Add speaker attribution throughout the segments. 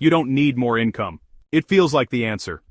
Speaker 1: You don't need more income. It feels like the answer.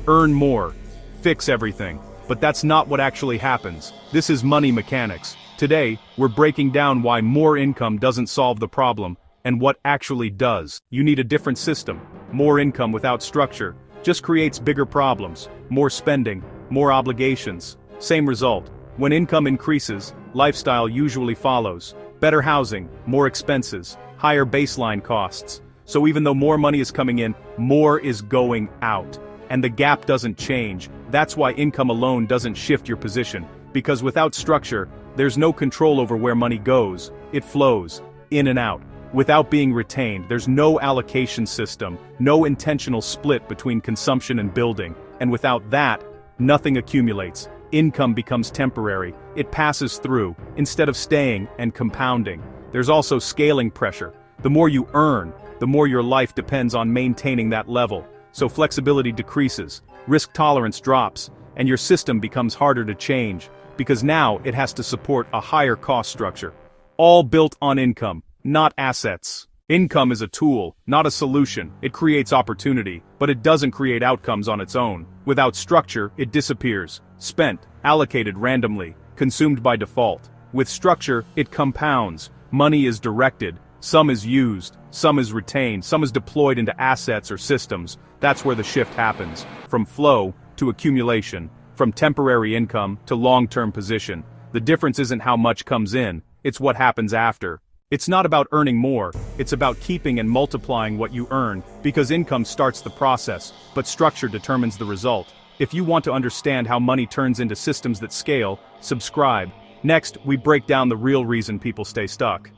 Speaker 1: Earn more. Fix everything. But that's not what actually happens. This is money mechanics. Today, we're breaking down why more income doesn't solve the problem, and what actually does. You need a different system. More income without structure just creates bigger problems. More spending, more obligations. Same result. When income increases, lifestyle usually follows. Better housing, more expenses, higher baseline costs. So even though more money is coming in, more is going out. And the gap doesn't change. That's why income alone doesn't shift your position. Because without structure, there's no control over where money goes. It flows, in and out. Without being retained, there's no allocation system, no intentional split between consumption and building. And without that, nothing accumulates. Income becomes temporary. It passes through, instead of staying and compounding. There's also scaling pressure. The more you earn, the more your life depends on maintaining that level. So flexibility decreases, risk tolerance drops, and your system becomes harder to change, because now it has to support a higher cost structure. All built on income, not assets. Income is a tool, not a solution. It creates opportunity, but it doesn't create outcomes on its own. Without structure, it disappears. Spent, allocated randomly, consumed by default. With structure, it compounds. Money is directed. Some is used, some is retained, some is deployed into assets or systems. That's where the shift happens. From flow to accumulation, from temporary income to long-term position. The difference isn't how much comes in, it's what happens after. It's not about earning more, it's about keeping and multiplying what you earn, because income starts the process, but structure determines the result. If you want to understand how money turns into systems that scale, subscribe. Next, we break down the real reason people stay stuck.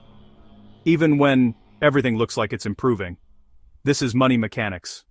Speaker 1: Even when everything looks like it's improving. This is money mechanics.